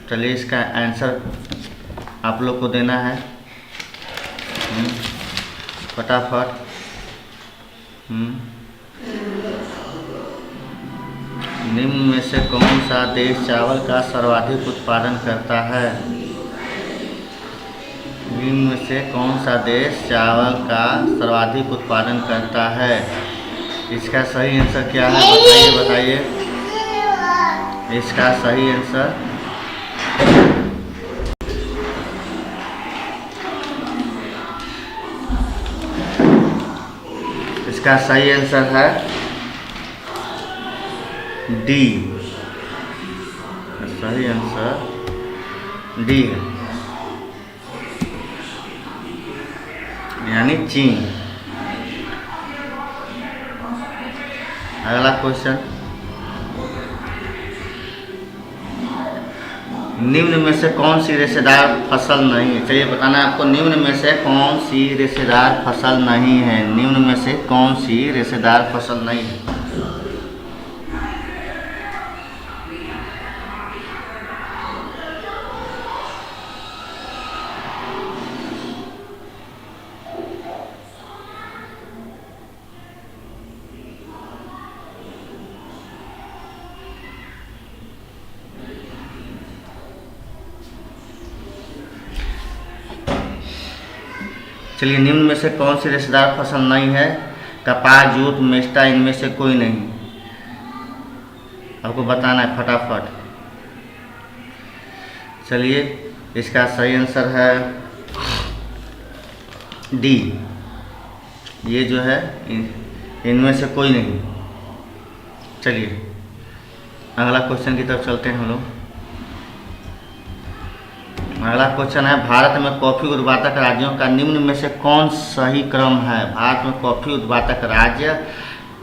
चलिए इसका आंसर आप लोग को देना है फटाफट। निम्न में से कौन सा देश चावल का सर्वाधिक उत्पादन करता है? निम्न में से कौन सा देश चावल का सर्वाधिक उत्पादन करता है? इसका सही आंसर क्या है बताइए। इसका सही आंसर है डी। सही आंसर डी है, यानी चीन। अगला क्वेश्चन, निम्न में से कौन सी रेशेदार फसल नहीं है? चलिए बताना है आपको, निम्न में से कौन सी रेशेदार फसल नहीं है? निम्न में से कौन सी रेशेदार फसल नहीं है? चलिए, निम्न में से कौन सी रेशेदार फसल नहीं है? कपास, जूट, मेस्टा, इनमें से कोई नहीं। आपको बताना है फटाफट। चलिए, इसका सही आंसर है डी। ये जो है इनमें से कोई नहीं। चलिए अगला क्वेश्चन की तरफ चलते हैं हम लोग। अगला क्वेश्चन है, भारत में कॉफी उत्पादक राज्यों का निम्न में से कौन सही क्रम है? भारत में कॉफी उत्पादक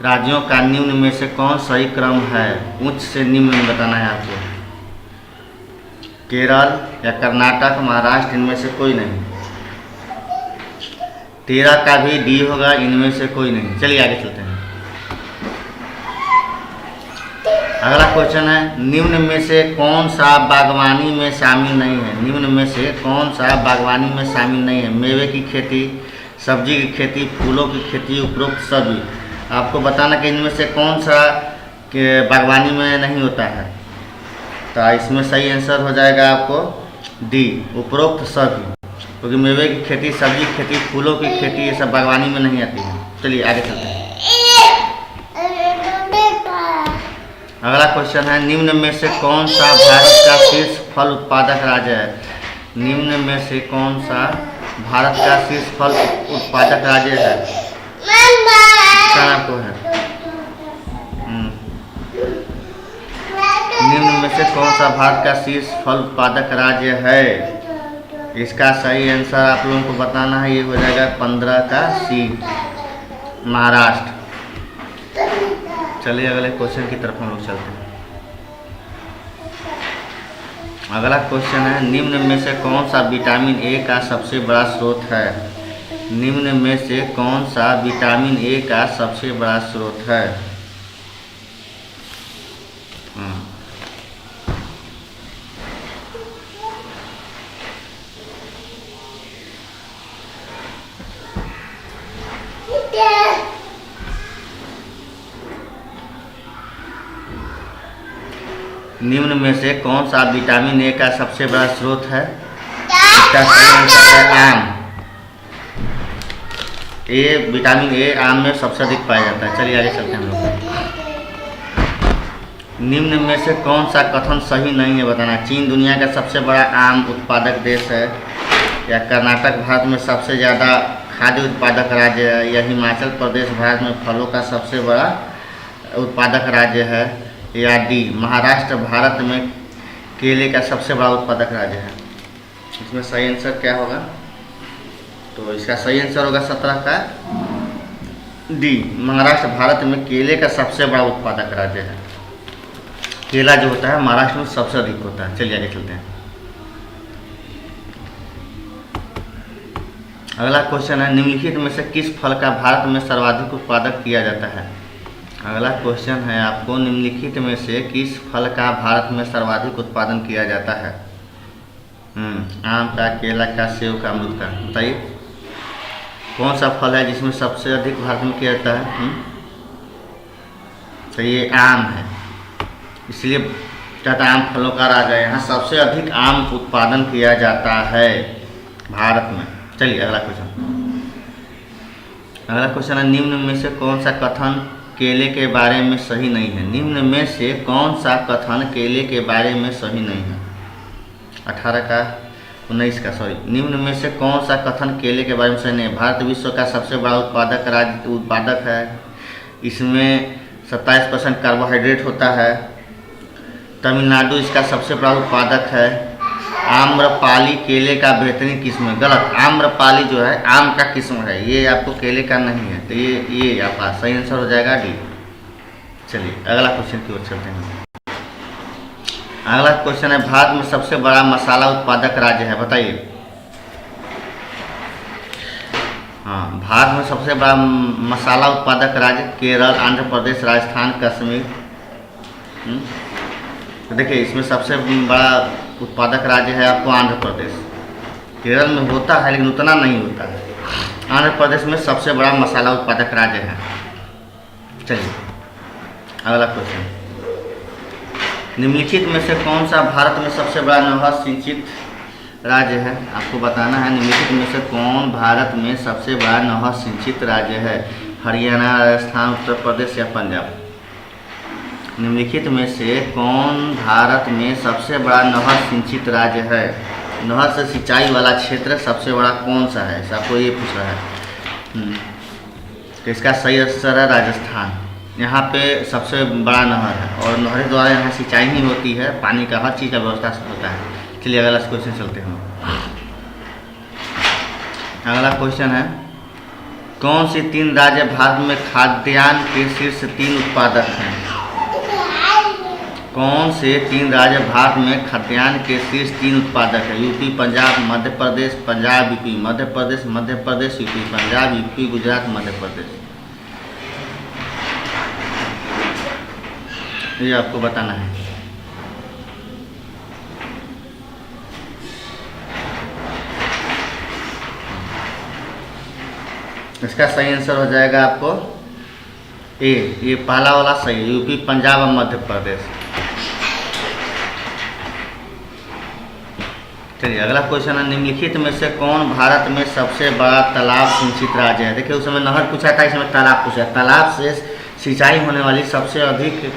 राज्यों का निम्न में से कौन सही क्रम है? उच्च से निम्न में बताना है आपको। केरल या कर्नाटक, महाराष्ट्र, इनमें से कोई नहीं। 13 का भी डी होगा, इनमें से कोई नहीं। चलिए आगे चलते हैं। अगला क्वेश्चन है, निम्न में से कौन सा बागवानी में शामिल नहीं है? निम्न में से कौन सा बागवानी में शामिल नहीं है? मेवे की खेती, सब्जी की खेती, फूलों की खेती, उपरोक्त सभी। आपको बताना कि इनमें से कौन सा बागवानी में नहीं होता है। तो इसमें सही आंसर हो जाएगा आपको डी, उपरोक्त सभी। क्योंकि मेवे की खेती, सब्जी की खेती, फूलों की खेती, ये सब बागवानी में नहीं आती है। चलिए आगे चलते हैं। अगला क्वेश्चन है, निम्न में से कौन सा भारत का शीर्ष फल उत्पादक राज्य है? निम्न में से कौन सा भारत का शीर्ष फल उत्पादक राज्य है? क्या आपको है? निम्न में से कौन सा भारत का शीर्ष फल उत्पादक राज्य है? इसका सही आंसर आप लोगों को बताना है। ये हो जाएगा 15 का सी, महाराष्ट्र। चलिए अगले क्वेश्चन की तरफ हम लोग चलते हैं। अगला क्वेश्चन है, निम्न में से कौन सा विटामिन ए का सबसे बड़ा स्रोत है? निम्न में से कौन सा विटामिन ए का सबसे बड़ा स्रोत है? निम्न में से कौन सा विटामिन ए का सबसे बड़ा स्रोत है? इसका सही आंसर है आम। विटामिन ए आम में सबसे अधिक पाया जाता है। चलिए आगे चलते हैं हम लोग। निम्न में से कौन सा कथन सही नहीं है? बताना। चीन दुनिया का सबसे बड़ा आम उत्पादक देश है, या कर्नाटक भारत में सबसे ज़्यादा खाद्य उत्पादक राज्य है, या हिमाचल प्रदेश भारत में फलों का सबसे बड़ा उत्पादक राज्य है, या डी महाराष्ट्र भारत में केले का सबसे बड़ा उत्पादक राज्य है। इसमें सही आंसर क्या होगा? तो इसका सही आंसर होगा 17 का डी, महाराष्ट्र भारत में केले का सबसे बड़ा उत्पादक राज्य है। केला जो होता है महाराष्ट्र में सबसे अधिक होता है। चलिए आगे चलते हैं। अगला क्वेश्चन है, निम्नलिखित में से किस फल का भारत में सर्वाधिक उत्पादक किया जाता है? अगला क्वेश्चन है आपको, निम्नलिखित में से किस फल का भारत में सर्वाधिक उत्पादन किया जाता है? आम का, केला का, सेब का, अमरूद का। बताइए कौन सा फल है जिसमें सबसे अधिक भारत में किया जाता है? तो ये आम है, इसलिए कहता है आम फलों का राजा है। यहाँ सबसे अधिक आम उत्पादन किया जाता है भारत में। चलिए अगला क्वेश्चन है, निम्न में से कौन सा कथन केले के बारे में सही नहीं है? निम्न में से कौन सा कथन केले के बारे में सही नहीं है? 19 का सॉरी। निम्न में से कौन सा कथन केले के बारे में सही नहीं है? भारत विश्व का सबसे बड़ा उत्पादक है। इसमें 27% कार्बोहाइड्रेट होता है। तमिलनाडु इसका सबसे बड़ा उत्पादक है। आम्रपाली केले का बेहतरीन किस्म है। गलत, आम्रपाली जो है आम का किस्म है, ये आपको केले का नहीं है। तो ये आपका सही आंसर हो जाएगा डी। चलिए अगला क्वेश्चन की ओर चलते हैं। अगला क्वेश्चन है, भारत में सबसे बड़ा मसाला उत्पादक राज्य है? बताइए। हाँ, भारत में सबसे बड़ा मसाला उत्पादक राज्य केरल, आंध्र प्रदेश, राजस्थान, कश्मीर। तो देखिए इसमें सबसे बड़ा उत्पादक राज्य है आपको आंध्र प्रदेश। केरल में होता है लेकिन उतना नहीं होता है। आंध्र प्रदेश में सबसे बड़ा मसाला उत्पादक राज्य है। चलिए अगला क्वेश्चन, निम्नलिखित में से कौन सा भारत में सबसे बड़ा नहर सिंचित राज्य है? आपको बताना है निम्नलिखित में से कौन भारत में सबसे बड़ा नहर सिंचित राज्य है? हरियाणा, राजस्थान, उत्तर प्रदेश या पंजाब? निम्नलिखित में से कौन भारत में सबसे बड़ा नहर सिंचित राज्य है? नहर से सिंचाई वाला क्षेत्र सबसे बड़ा कौन सा है? आपको ये पूछ रहा है। तो इसका सही आंसर है राजस्थान। यहाँ पे सबसे बड़ा नहर है और नहर द्वारा यहाँ सिंचाई ही होती है, पानी का हर चीज़ का व्यवस्था होता है। चलिए अगला क्वेश्चन चलते हैं। अगला क्वेश्चन है, कौन से 3 राज्य भारत में खाद्यान्न के शीर्ष 3 उत्पादक हैं? कौन से 3 राज्य भारत में खाद्यान्न के शीर्ष 3 उत्पादक है? UP, Punjab, Madhya Pradesh, Punjab, UP, Madhya Pradesh, UP, Punjab, UP, Gujarat, Madhya Pradesh. ये आपको बताना है। इसका सही आंसर हो जाएगा आपको ए, ये पहला वाला सही है, यूपी, पंजाब और मध्य प्रदेश। चलिए अगला क्वेश्चन है, निम्नलिखित में से कौन भारत में सबसे बड़ा तालाब सिंचित राज्य है? देखिए उस समय नहर पूछा था, इसमें तालाब पूछा। तालाब से सिंचाई होने वाली सबसे अधिक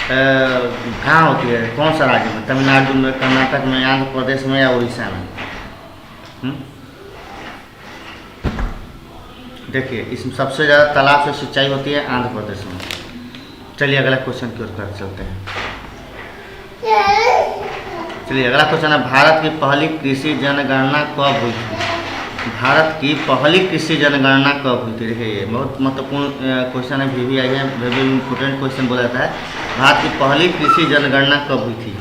कहाँ होती है? कौन सा राज्य में? तमिलनाडु में, कर्नाटक में, आंध्र प्रदेश में या उड़ीसा में? देखिए इसमें सबसे ज़्यादा तालाब से सिंचाई होती है आंध्र प्रदेश में। चलिए अगला क्वेश्चन की ओर चलते हैं। चलिए अगला क्वेश्चन है, भारत की पहली कृषि जनगणना कब हुई थी? भारत की पहली कृषि जनगणना कब हुई थी? देखिए ये बहुत महत्वपूर्ण क्वेश्चन है, VVI है, वेरी इंपॉर्टेंट क्वेश्चन बोला जाता है। भारत की पहली कृषि जनगणना कब हुई थी?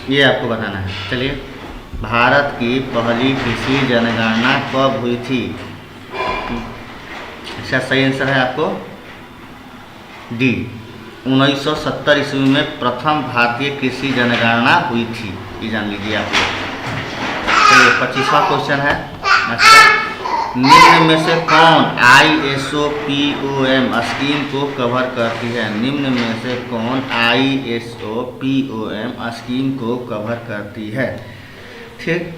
ये आपको बताना है। चलिए भारत की पहली कृषि जनगणना कब हुई थी? इसका सही आंसर है आपको डी, 1970 ईस्वी में प्रथम भारतीय कृषि जनगणना हुई थी। ये जान लीजिए आप लोग। चलिए 25वां क्वेश्चन है, निम्न में से कौन ISO POM स्कीम को कवर करती है? निम्न में से कौन ISO POM स्कीम को कवर करती है? ठीक,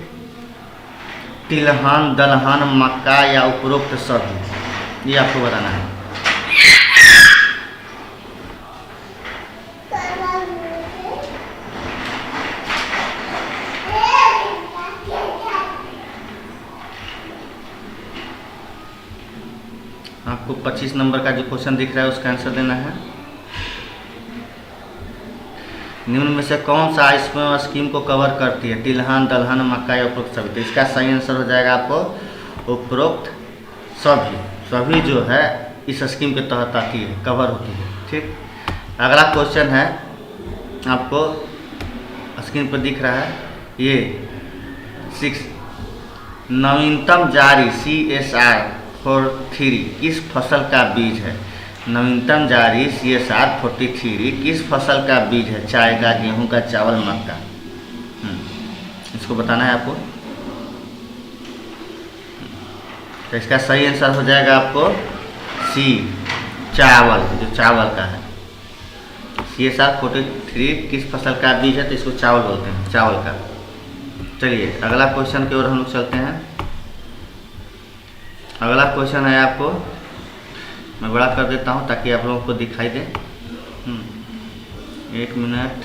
तिलहन, दलहन, मक्का या उपरोक्त सभी? ये आपको बताना है। आपको 25 नंबर का जो क्वेश्चन दिख रहा है उसका आंसर देना है। निम्न में से कौन सा ISO स्कीम को कवर करती है? तिलहन, दलहन, मक्का या उपरोक्त सभी? तो इसका सही आंसर हो जाएगा आपको उपरोक्त सभी। सभी जो है इस स्कीम के तहत आती है, कवर होती है। ठीक, अगला क्वेश्चन है, आपको स्क्रीन पर दिख रहा है ये 6, नवीनतम जारी CSR 43 किस फसल का बीज है? नवीनतम जारी CSR 43 किस फसल का बीज है? चाय का, गेहूं का, चावल, मक्का? इसको बताना है आपको। तो इसका सही आंसर हो जाएगा आपको सी, चावल, जो चावल का है। CSR 43 किस फसल का बीज है? तो इसको चावल बोलते हैं, चावल का। चलिए अगला क्वेश्चन की ओर हम लोग चलते हैं। अगला क्वेश्चन है आपको, मैं बड़ा कर देता हूँ ताकि आप लोगों को दिखाई दे। 1 मिनट,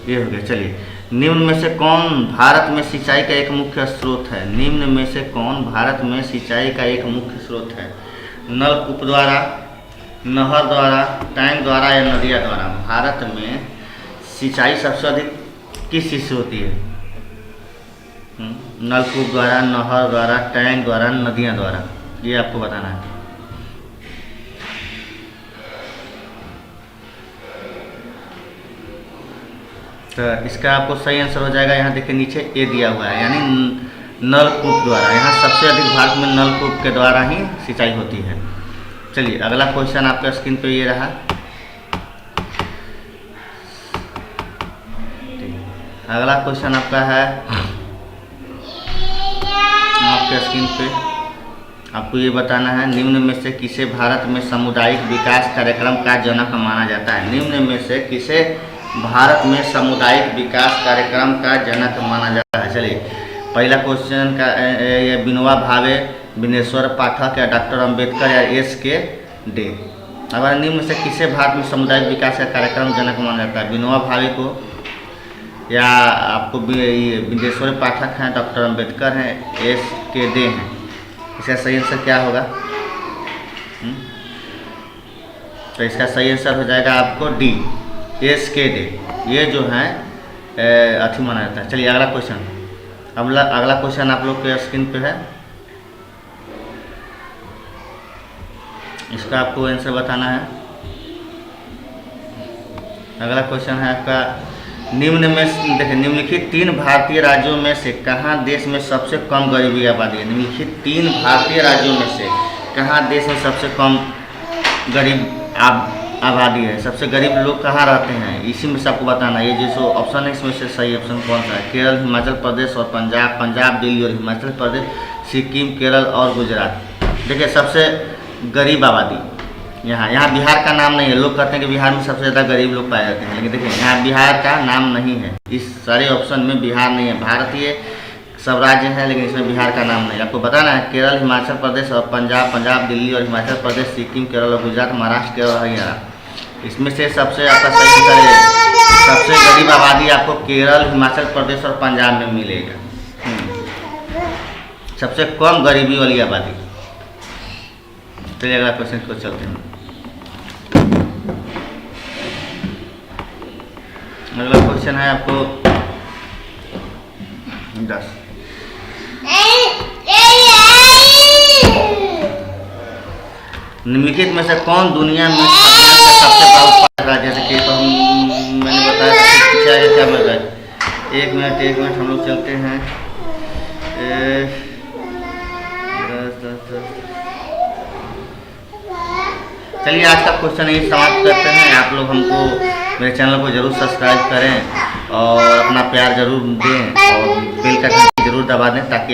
ये हो गया। चलिए, निम्न में से कौन भारत में सिंचाई का एक मुख्य स्रोत है? निम्न में से कौन भारत में सिंचाई का एक मुख्य स्रोत है? नलकूप द्वारा, नहर द्वारा, टैंक द्वारा या नदियाँ द्वारा? भारत में सिंचाई सबसे अधिक किस चीज़ से होती है? नलकूप द्वारा, नहर द्वारा, टैंक द्वारा, नदियाँ द्वारा? ये आपको बताना है। तो इसका आपको सही आंसर हो जाएगा, यहाँ देखिए नीचे ए दिया हुआ है, यानी नलकूप द्वारा। यहाँ सबसे अधिक भारत में नलकूप के द्वारा ही सिंचाई होती है। चलिए अगला क्वेश्चन आपका स्क्रीन पे ये रहा। अगला क्वेश्चन आपका है आपके स्क्रीन पे, आपको ये बताना है, निम्न में से किसे भारत में सामुदायिक विकास कार्यक्रम का जनक माना जाता है? निम्न में से किसे भारत में सामुदायिक विकास कार्यक्रम का जनक माना जाता है? चलिए पहला क्वेश्चन का ये विनोबा भावे, विनेश्वर पाठक या डॉक्टर अंबेडकर या SK डे? अगर निम्न से किसे भारत में सामुदायिक विकास का कार्यक्रम जनक माना जाता है? विनोबा भावे को, या आपको विनेश्वर पाठक हैं, डॉक्टर अंबेडकर हैं, SK डे हैं? इसका सही आंसर क्या होगा? तो इसका सही आंसर हो जाएगा आपको डी, SK डे। ये जो है अथी माना जाता है। चलिए अगला क्वेश्चन, अगला क्वेश्चन आप लोग के स्क्रीन पे है, इसका आपको आंसर बताना है। अगला क्वेश्चन है आपका, निम्न में देखिए, निम्नलिखित 3 भारतीय राज्यों में से कहाँ देश में सबसे कम गरीबी आबादी है? निम्नलिखित 3 भारतीय राज्यों में से कहाँ देश में सबसे कम गरीब आबादी है? सबसे गरीब लोग कहाँ रहते हैं? इसी में से आपको बताना है। ये जो ऑप्शन है इसमें से सही ऑप्शन कौन सा है? केरल, हिमाचल प्रदेश और पंजाब, पंजाब, दिल्ली और हिमाचल प्रदेश, सिक्किम, केरल और गुजरात। देखिए सबसे गरीब आबादी यहाँ बिहार का नाम नहीं है। लोग कहते हैं कि बिहार में सबसे ज़्यादा गरीब लोग पाए जाते हैं, लेकिन देखिए यहाँ बिहार का नाम नहीं है। इस सारे ऑप्शन में बिहार नहीं है। भारतीय सब राज्य हैं लेकिन इसमें बिहार का नाम नहीं। आपको बताना है केरल, हिमाचल प्रदेश और पंजाब, पंजाब, दिल्ली और हिमाचल प्रदेश, सिक्किम, केरल और गुजरात, महाराष्ट्र, केरल, हरियाणा। इसमें से सबसे आपका सही आंसर, सबसे गरीब आबादी आपको केरल, हिमाचल प्रदेश और पंजाब में मिलेगा। सबसे कम गरीबी वाली आबादी। चलिए अगला क्वेश्चन को चलते हैं। अगला क्वेश्चन है आपको 10। निम्नलिखित में से कौन दुनिया में खाद्यान्न का सबसे बड़ा उत्पादक राज्य है? जैसे कि तो मैंने बताया क्या बोल रहा है। 1 मिनट हम लोग चलते हैं। 10। चलिए आज का क्वेश्चन यही समाप्त करते हैं। आप लोग हमको मेरे चैनल को जरूर सब्सक्राइब करें और अपना प्यार जरूर दें और बेल का घंटी जरूर दबा दें ताकि